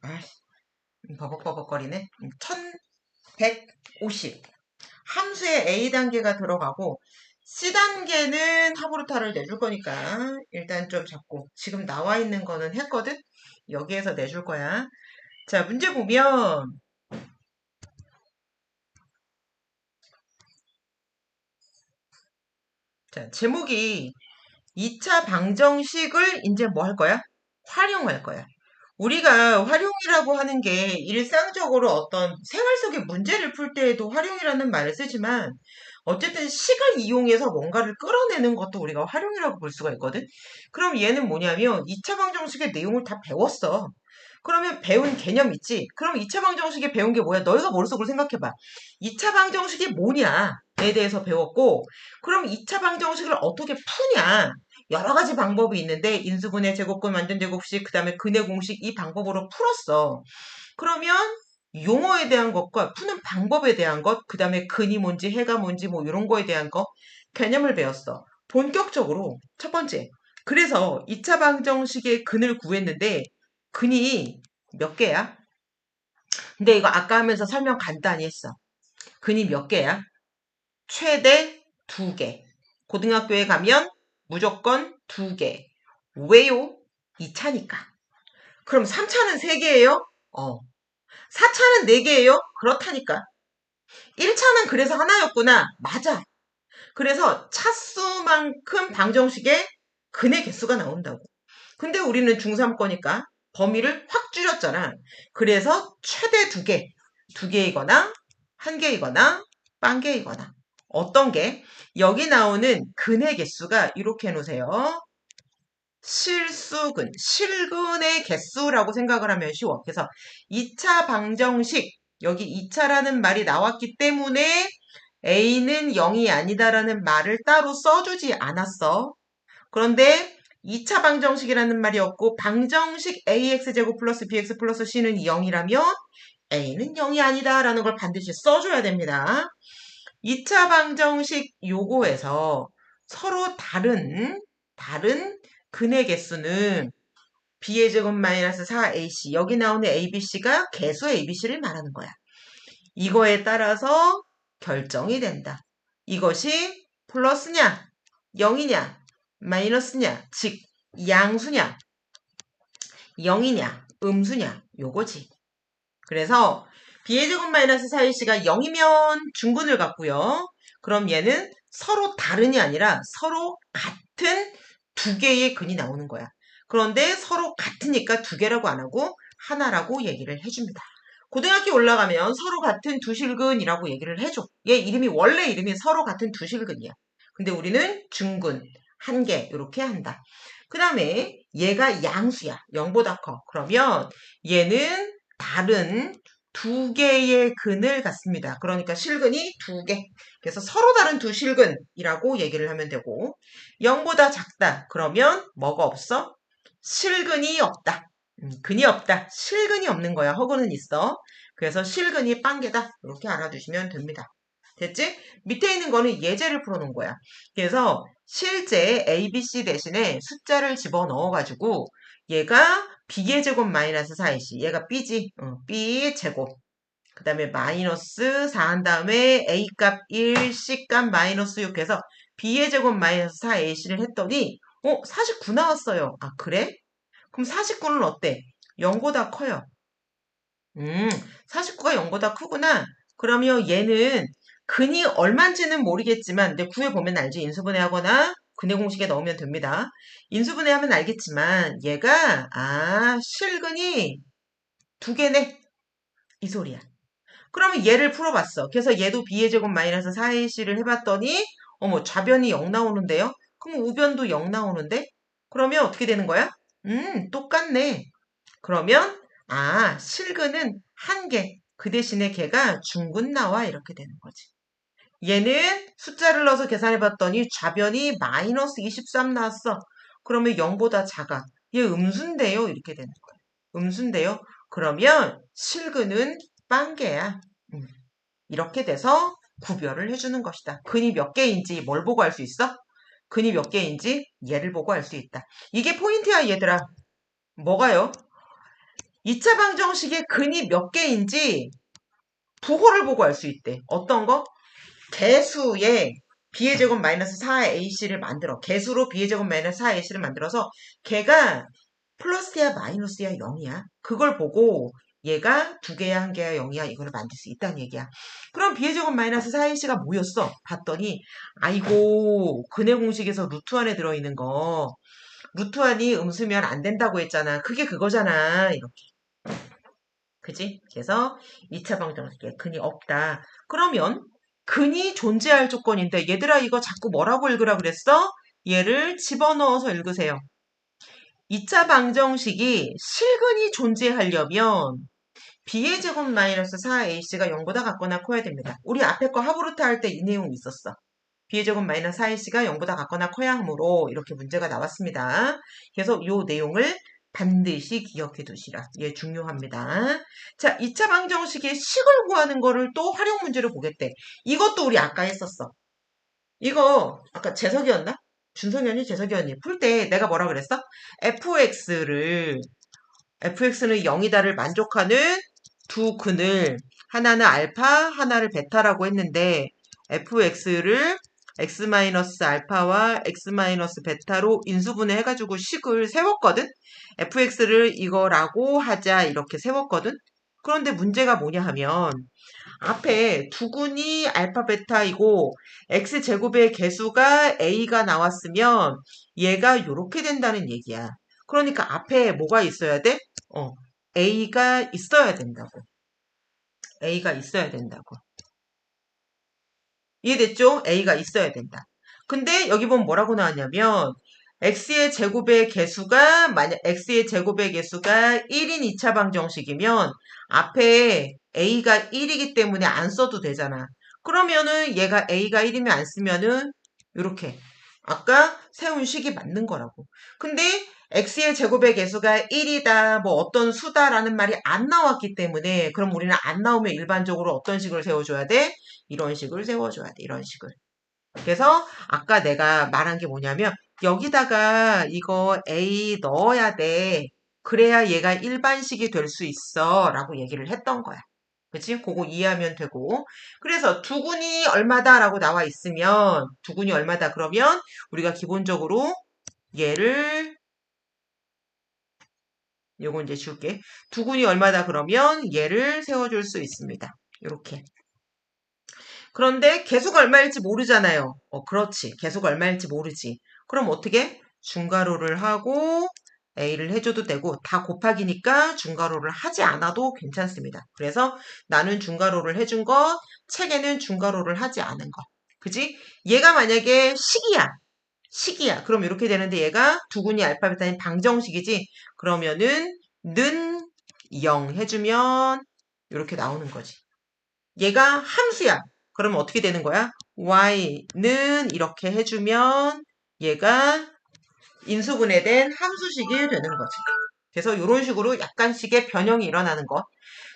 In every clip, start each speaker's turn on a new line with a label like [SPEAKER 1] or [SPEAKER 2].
[SPEAKER 1] 아, 버벅버벅거리네. 1150. 함수에 A 단계가 들어가고 C 단계는 하브루타를 내줄 거니까 일단 좀 잡고 지금 나와 있는 거는 했거든? 여기에서 내줄 거야. 자, 문제 보면 자, 제목이 2차 방정식을 이제 뭐 할 거야? 활용할 거야. 우리가 활용이라고 하는 게 일상적으로 어떤 생활 속의 문제를 풀 때에도 활용이라는 말을 쓰지만 어쨌든 식을 이용해서 뭔가를 끌어내는 것도 우리가 활용이라고 볼 수가 있거든. 그럼 얘는 뭐냐면 2차 방정식의 내용을 다 배웠어. 그러면 배운 개념 있지? 그럼 2차 방정식에 배운 게 뭐야? 너희가 머릿속으로 생각해봐. 2차 방정식이 뭐냐에 대해서 배웠고 그럼 2차 방정식을 어떻게 푸냐? 여러 가지 방법이 있는데 인수분해, 제곱근, 완전제곱식, 그 다음에 근해 공식 이 방법으로 풀었어. 그러면 용어에 대한 것과 푸는 방법에 대한 것, 그 다음에 근이 뭔지 해가 뭔지 뭐 이런 거에 대한 거 개념을 배웠어. 본격적으로 첫 번째. 그래서 2차 방정식의 근을 구했는데 근이 몇 개야? 근데 이거 아까 하면서 설명 간단히 했어. 근이 몇 개야? 최대 2개. 고등학교에 가면 무조건 2개. 왜요? 2차니까. 그럼 3차는 3개예요? 4차는 4개예요? 그렇다니까. 1차는 그래서 하나였구나. 맞아. 그래서 차수만큼 방정식에 근의 개수가 나온다고. 근데 우리는 중3 거니까 범위를 확 줄였잖아. 그래서 최대 2개. 2개이거나 1개이거나 빵개이거나. 어떤 게? 여기 나오는 근의 개수가 이렇게 해놓으세요. 실수근, 실근의 개수라고 생각을 하면 쉬워. 그래서 2차 방정식, 여기 2차라는 말이 나왔기 때문에 A는 0이 아니다라는 말을 따로 써주지 않았어. 그런데 2차 방정식이라는 말이 없고 방정식 AX제곱 플러스 BX 플러스 C는 0이라면 A는 0이 아니다라는 걸 반드시 써줘야 됩니다. 2차 방정식 요거에서 서로 다른 근의 개수는 b의 제곱 마이너스 4ac 여기 나오는 abc가 개수 abc를 말하는 거야. 이거에 따라서 결정이 된다. 이것이 플러스냐, 0이냐, 마이너스냐, 즉 양수냐, 0이냐, 음수냐, 요거지. 그래서 b의 제곱 마이너스 4ac가 0이면 중근을 갖고요. 그럼 얘는 서로 다른이 아니라 서로 같은 2개의 근이 나오는 거야. 그런데 서로 같으니까 2개라고 안 하고 하나라고 얘기를 해줍니다. 고등학교 올라가면 서로 같은 두실근이라고 얘기를 해줘. 얘 이름이 원래 이름이 서로 같은 두실근이야. 근데 우리는 중근, 1개 이렇게 한다. 그 다음에 얘가 양수야. 0보다 커. 그러면 얘는 다른 2개의 근을 갖습니다. 그러니까 실근이 2개. 그래서 서로 다른 두 실근이라고 얘기를 하면 되고 0보다 작다. 그러면 뭐가 없어? 실근이 없다. 근이 없다. 실근이 없는 거야. 허근은 있어. 그래서 실근이 빵개다. 이렇게 알아두시면 됩니다. 됐지? 밑에 있는 거는 예제를 풀어놓은 거야. 그래서 실제 ABC 대신에 숫자를 집어넣어가지고 얘가 B의 제곱 마이너스 4이지. 얘가 B지. B 제곱. 그 다음에 마이너스 4 한 다음에 A값 1, C값 마이너스 6 해서 B의 제곱 마이너스 4AC를 했더니 49 나왔어요. 아 그래? 그럼 49는 어때? 0보다 커요. 49가 0보다 크구나. 그러면 얘는 근이 얼마인지는 모르겠지만 근데 구해보면 알지. 인수분해하거나 근해 공식에 넣으면 됩니다. 인수분해하면 알겠지만 얘가 실근이 2개네. 이 소리야. 그러면 얘를 풀어봤어. 그래서 얘도 b의 제곱 마이너스 4ac를 해봤더니 어머 좌변이 0 나오는데요. 그럼 우변도 0 나오는데? 그러면 어떻게 되는 거야? 똑같네. 그러면 실근은 1개. 그 대신에 걔가 중근 나와 이렇게 되는 거지. 얘는 숫자를 넣어서 계산해봤더니 좌변이 마이너스 23 나왔어. 그러면 0보다 작아. 얘 음수인데요. 이렇게 되는 거예요. 음수인데요. 그러면 실근은 빵개야. 이렇게 돼서 구별을 해주는 것이다. 근이 몇 개인지 뭘 보고 알 수 있어? 근이 몇 개인지 얘를 보고 알 수 있다. 이게 포인트야 얘들아. 뭐가요? 2차 방정식의 근이 몇 개인지 부호를 보고 알 수 있대. 어떤 거? 개수의 b의 제곱 마이너스 4ac를 만들어. 개수로 b의 제곱 마이너스 4ac를 만들어서 걔가 플러스야 마이너스야 0이야. 그걸 보고 얘가 두 개야 한 개야 0이야 이걸 만들 수 있다는 얘기야. 그럼 b의 제곱 마이너스 4ac가 뭐였어? 봤더니 아이고 근의 공식에서 루트 안에 들어있는 거 루트 안이 음수면 안 된다고 했잖아. 그게 그거잖아. 이렇게. 그지? 그래서 2차 방정식에 근이 없다. 그러면 근이 존재할 조건인데 얘들아 이거 자꾸 뭐라고 읽으라 그랬어? 얘를 집어넣어서 읽으세요. 2차 방정식이 실근이 존재하려면 b의 제곱 마이너스 4ac가 0보다 같거나 커야 됩니다. 우리 앞에 거 하브루트 할 때 이 내용 있었어. b의 제곱 마이너스 4ac가 0보다 같거나 커야 하므로 이렇게 문제가 나왔습니다. 그래서 이 내용을 반드시 기억해 두시라. 예, 중요합니다. 자, 2차 방정식의 식을 구하는 거를 또 활용 문제로 보겠대. 이것도 우리 아까 했었어. 이거 아까 재석이었나? 준성이 재석이었니? 풀 때 내가 뭐라 그랬어? fx는 0이다를 만족하는 두 근을 하나는 알파, 하나를 베타라고 했는데 fx를 x-알파와 x-베타로 인수분해 해가지고 식을 세웠거든? fx를 이거라고 하자 이렇게 세웠거든? 그런데 문제가 뭐냐 하면 앞에 두 근이 알파, 베타이고 x제곱의 개수가 a가 나왔으면 얘가 이렇게 된다는 얘기야. 그러니까 앞에 뭐가 있어야 돼? a가 있어야 된다고. a가 있어야 된다고. 이해됐죠? a가 있어야 된다. 근데 여기 보면 뭐라고 나왔냐면 x의 제곱의 개수가 만약 x의 제곱의 개수가 1인 2차 방정식이면 앞에 a가 1이기 때문에 안 써도 되잖아. 그러면은 얘가 a가 1이면 안 쓰면은 이렇게 아까 세운 식이 맞는 거라고. 근데 x의 제곱의 개수가 1이다, 뭐 어떤 수다라는 말이 안 나왔기 때문에 그럼 우리는 안 나오면 일반적으로 어떤 식을 세워줘야 돼? 이런 식을 세워줘야 돼. 이런 식을. 그래서 아까 내가 말한 게 뭐냐면 여기다가 이거 A 넣어야 돼. 그래야 얘가 일반식이 될 수 있어. 라고 얘기를 했던 거야. 그치? 그거 이해하면 되고. 그래서 두근이 얼마다 라고 나와 있으면 두근이 얼마다 그러면 우리가 기본적으로 얘를 요거 이제 줄게. 두근이 얼마다 그러면 얘를 세워줄 수 있습니다. 이렇게. 그런데 개수가 얼마일지 모르잖아요. 그렇지. 개수가 얼마일지 모르지. 그럼 어떻게? 중괄호를 하고 A를 해줘도 되고 다 곱하기니까 중괄호를 하지 않아도 괜찮습니다. 그래서 나는 중괄호를 해준 거, 책에는 중괄호를 하지 않은 거. 그지? 얘가 만약에 식이야. 그럼 이렇게 되는데 얘가 두근이 알파, 베타인 방정식이지? 그러면은 는 0 해주면 이렇게 나오는 거지. 얘가 함수야. 그러면 어떻게 되는 거야? y는 이렇게 해주면 얘가 인수분해된 함수식이 되는 거지. 그래서 이런 식으로 약간씩의 변형이 일어나는 것.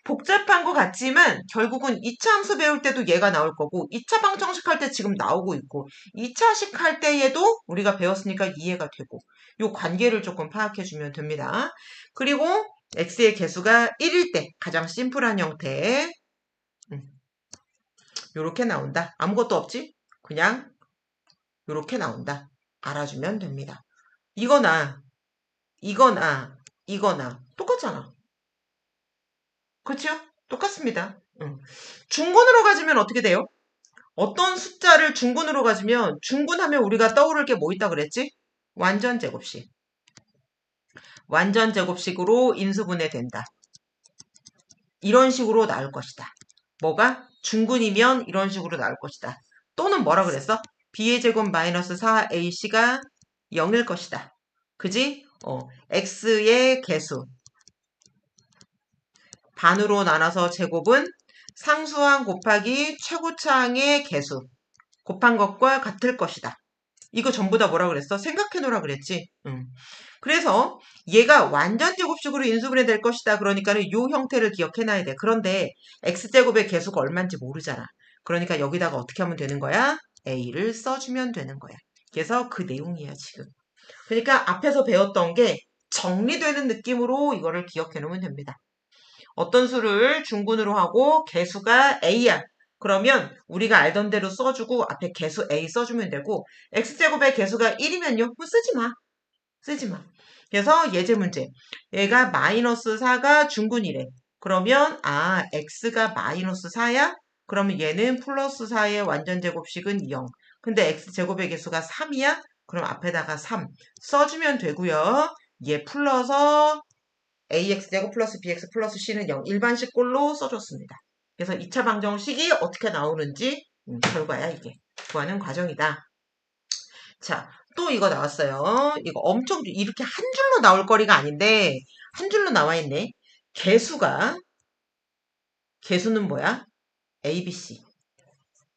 [SPEAKER 1] 복잡한 것 같지만 결국은 2차 함수 배울 때도 얘가 나올 거고 2차 방정식 할 때 지금 나오고 있고 2차식 할 때에도 우리가 배웠으니까 이해가 되고 이 관계를 조금 파악해주면 됩니다. 그리고 x의 개수가 1일 때 가장 심플한 형태 요렇게 나온다. 아무것도 없지? 그냥 요렇게 나온다. 알아주면 됩니다. 이거나 이거나 똑같잖아. 그렇죠? 똑같습니다. 중군으로 가지면 어떻게 돼요? 어떤 숫자를 중군으로 가지면 중군하면 우리가 떠오를 게 뭐 있다 그랬지? 완전 제곱식. 완전 제곱식으로 인수분해 된다. 이런 식으로 나올 것이다. 뭐가? 중군이면 이런 식으로 나올 것이다. 또는 뭐라 그랬어? b의 제곱 마이너스 4ac가 0일 것이다. 그지? x의 개수. 반으로 나눠서 제곱은 상수항 곱하기 최고차항의 개수. 곱한 것과 같을 것이다. 이거 전부 다 뭐라 그랬어? 생각해 놓으라 그랬지? 그래서 얘가 완전 제곱식으로 인수분해 될 것이다. 그러니까는 이 형태를 기억해 놔야 돼. 그런데 x제곱의 개수가 얼마인지 모르잖아. 그러니까 여기다가 어떻게 하면 되는 거야? a를 써주면 되는 거야. 그래서 그 내용이야 지금. 그러니까 앞에서 배웠던 게 정리되는 느낌으로 이거를 기억해 놓으면 됩니다. 어떤 수를 중군으로 하고 개수가 a야. 그러면 우리가 알던 대로 써주고 앞에 개수 a 써주면 되고 x제곱의 개수가 1이면요. 쓰지 마. 쓰지 마. 그래서 예제 문제. 얘가 마이너스 4가 중군이래. 그러면 x가 마이너스 4야? 그러면 얘는 플러스 4의 완전제곱식은 0. 근데 x제곱의 개수가 3이야? 그럼 앞에다가 3 써주면 되고요. 얘 풀러서 ax제곱 플러스 bx 플러스 c는 0 일반식 꼴로 써줬습니다. 그래서 2차 방정식이 어떻게 나오는지 결과야 이게. 구하는 과정이다. 자, 또 이거 나왔어요. 이거 엄청 이렇게 한 줄로 나올 거리가 아닌데 한 줄로 나와 있네. 개수는 뭐야? ABC.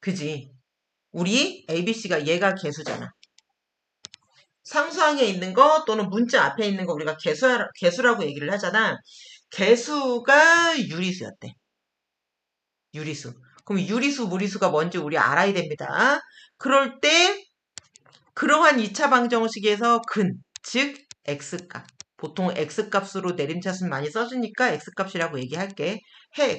[SPEAKER 1] 그지? 우리 ABC가 얘가 개수잖아. 상수항에 있는 거 또는 문자 앞에 있는 거 우리가 개수라고 얘기를 하잖아. 개수가 유리수였대. 유리수. 그럼 유리수, 무리수가 뭔지 우리 알아야 됩니다. 그럴 때 그러한 2차 방정식에서 즉 x값. 보통 x값으로 내림차순 많이 써주니까 x값이라고 얘기할게.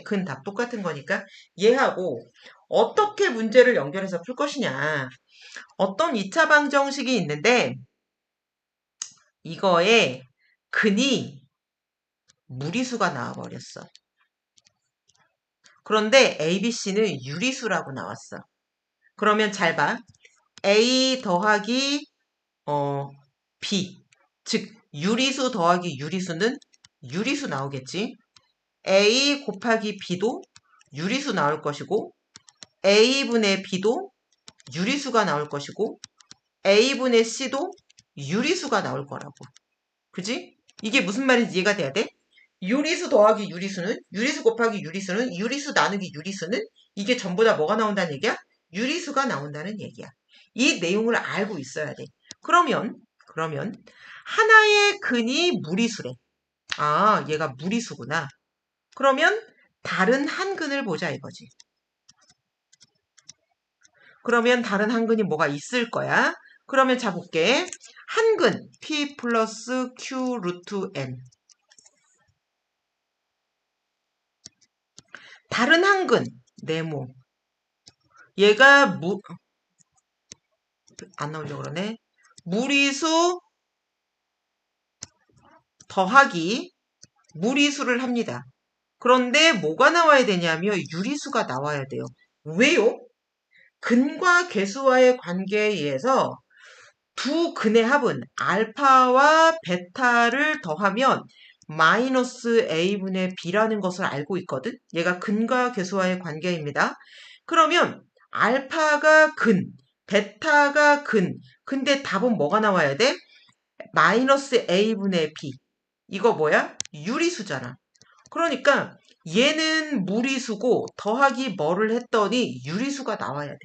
[SPEAKER 1] 근 답 똑같은 거니까 얘하고 어떻게 문제를 연결해서 풀 것이냐. 어떤 2차 방정식이 있는데 이거에 근이 무리수가 나와버렸어. 그런데 ABC는 유리수라고 나왔어. 그러면 잘 봐. A 더하기 B. 즉 유리수 더하기 유리수는 유리수 나오겠지. A 곱하기 B도 유리수 나올 것이고 A분의 B도 유리수가 나올 것이고 A분의 C도 유리수가 나올 거라고. 그지? 이게 무슨 말인지 이해가 돼야 돼? 유리수 더하기 유리수는 유리수 곱하기 유리수는 유리수 나누기 유리수는 이게 전부 다 뭐가 나온다는 얘기야? 유리수가 나온다는 얘기야. 이 내용을 알고 있어야 돼. 그러면 하나의 근이 무리수래. 얘가 무리수구나. 그러면 다른 한 근을 보자 이거지. 그러면 다른 한 근이 뭐가 있을 거야? 그러면 자 볼게. 한 근 p 플러스 q 루트 n. 다른 한 근 네모. 얘가 안 나오려고 그러네. 무리수 더하기 무리수를 합니다. 그런데 뭐가 나와야 되냐면 유리수가 나와야 돼요. 왜요? 근과 개수와의 관계에 의해서 두 근의 합은 알파와 베타를 더하면 마이너스 a분의 b라는 것을 알고 있거든. 얘가 근과 개수와의 관계입니다. 그러면 알파가 근, 베타가 근. 근데 답은 뭐가 나와야 돼? 마이너스 a분의 b. 이거 뭐야? 유리수잖아. 그러니까 얘는 무리수고 더하기 뭐를 했더니 유리수가 나와야 돼.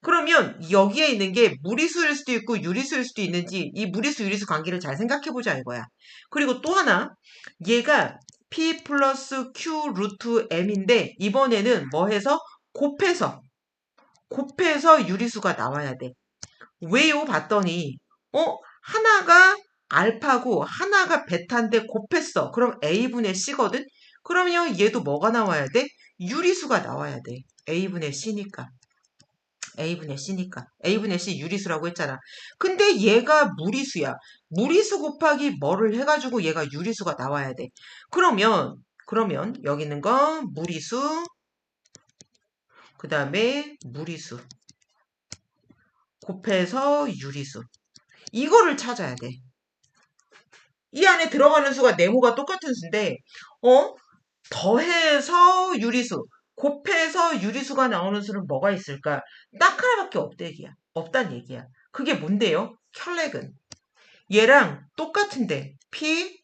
[SPEAKER 1] 그러면 여기에 있는 게 무리수일 수도 있고 유리수일 수도 있는지 이 무리수 유리수 관계를 잘 생각해보자 이거야. 그리고 또 하나 얘가 p 플러스 q 루트 m인데 이번에는 뭐 해서 곱해서 유리수가 나와야 돼. 왜요? 봤더니 하나가 알파고 하나가 베타인데 곱했어. 그럼 a분의 c거든? 그러면 얘도 뭐가 나와야 돼? 유리수가 나와야 돼. a분의 c니까. a분의 C 유리수라고 했잖아. 근데 얘가 무리수야. 무리수 곱하기 뭐를 해가지고 얘가 유리수가 나와야 돼. 그러면 여기 있는 거 무리수 그 다음에 무리수 곱해서 유리수 이거를 찾아야 돼. 이 안에 들어가는 수가 네모가 똑같은 수인데 더해서 유리수 곱해서 유리수가 나오는 수는 뭐가 있을까? 딱 하나밖에 없단 얘기야. 그게 뭔데요? 켤레근. 얘랑 똑같은데 P,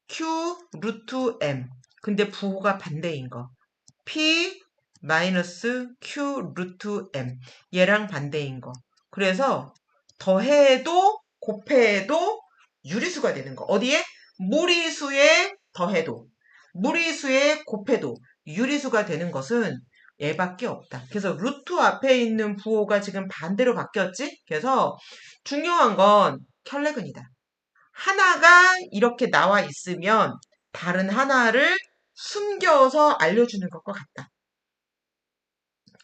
[SPEAKER 1] Q, 루트 M. 근데 부호가 반대인 거. P 마이너스 Q 루트 M. 얘랑 반대인 거. 그래서 더해도 곱해도 유리수가 되는 거. 어디에? 무리수에 더해도 무리수에 곱해도 유리수가 되는 것은 얘밖에 없다. 그래서 루트 앞에 있는 부호가 지금 반대로 바뀌었지? 그래서 중요한 건 켤레근이다. 하나가 이렇게 나와 있으면 다른 하나를 숨겨서 알려주는 것과 같다.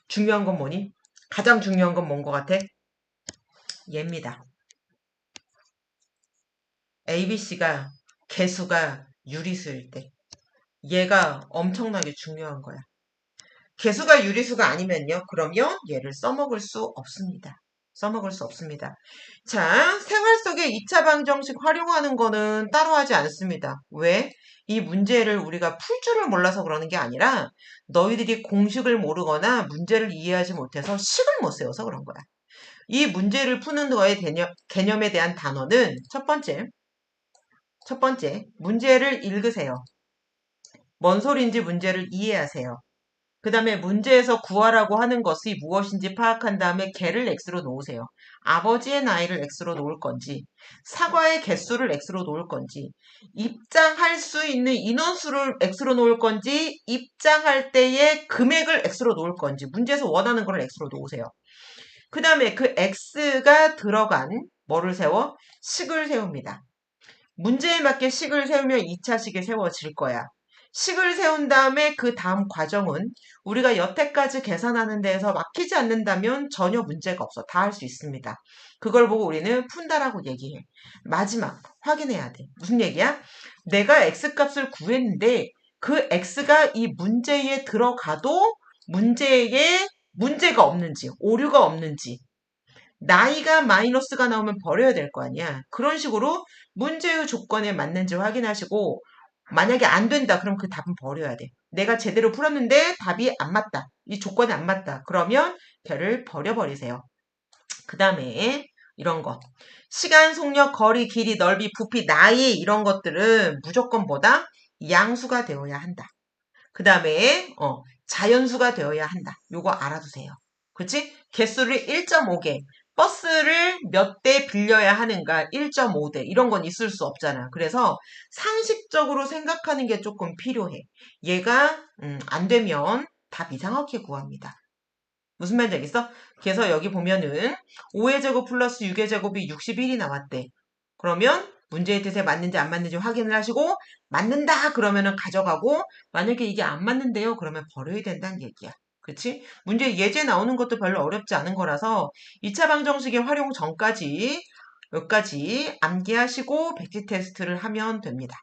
[SPEAKER 1] 중요한 건 뭐니? 가장 중요한 건 뭔 것 같아? 얘입니다. ABC가 개수가 유리수일 때 얘가 엄청나게 중요한 거야. 개수가 유리수가 아니면요. 그러면 얘를 써먹을 수 없습니다. 써먹을 수 없습니다. 자, 생활 속에 2차 방정식 활용하는 거는 따로 하지 않습니다. 왜? 이 문제를 우리가 풀 줄을 몰라서 그러는 게 아니라 너희들이 공식을 모르거나 문제를 이해하지 못해서 식을 못 세워서 그런 거야. 이 문제를 푸는 거의 개념에 대한 단어는 첫 번째, 문제를 읽으세요. 뭔 소리인지 문제를 이해하세요. 그 다음에 문제에서 구하라고 하는 것이 무엇인지 파악한 다음에 개를 x로 놓으세요. 아버지의 나이를 x로 놓을 건지, 사과의 개수를 x로 놓을 건지, 입장할 수 있는 인원수를 x로 놓을 건지, 입장할 때의 금액을 x로 놓을 건지, 문제에서 원하는 걸 x로 놓으세요. 그 다음에 그 x가 들어간 뭐를 세워? 식을 세웁니다. 문제에 맞게 식을 세우면 2차 식이 세워질 거야. 식을 세운 다음에 그 다음 과정은 우리가 여태까지 계산하는 데에서 막히지 않는다면 전혀 문제가 없어. 다 할 수 있습니다. 그걸 보고 우리는 푼다라고 얘기해. 마지막 확인해야 돼. 무슨 얘기야? 내가 x값을 구했는데 그 x가 이 문제에 들어가도 문제에 문제가 없는지, 오류가 없는지, 나이가 마이너스가 나오면 버려야 될 거 아니야. 그런 식으로 문제의 조건에 맞는지 확인하시고 만약에 안 된다. 그럼 그 답은 버려야 돼. 내가 제대로 풀었는데 답이 안 맞다. 이 조건에 안 맞다. 그러면 걔를 버려버리세요. 그 다음에 이런 거. 시간, 속력, 거리, 길이, 넓이, 부피, 나이 이런 것들은 무조건 뭐다? 양수가 되어야 한다. 그 다음에 자연수가 되어야 한다. 요거 알아두세요. 그치? 개수를 1.5개. 버스를 몇 대 빌려야 하는가? 1.5대. 이런 건 있을 수 없잖아. 그래서 상식적으로 생각하는 게 조금 필요해. 얘가 안 되면 답 이상하게 구합니다. 무슨 말인지 알겠어? 그래서 여기 보면은 5의 제곱 플러스 6의 제곱이 61이 나왔대. 그러면 문제의 뜻에 맞는지 안 맞는지 확인을 하시고 맞는다 그러면은 가져가고 만약에 이게 안 맞는데요 그러면 버려야 된다는 얘기야. 그렇지? 문제 예제 나오는 것도 별로 어렵지 않은 거라서 2차 방정식의 활용 전까지 여기까지 암기하시고 백지 테스트를 하면 됩니다.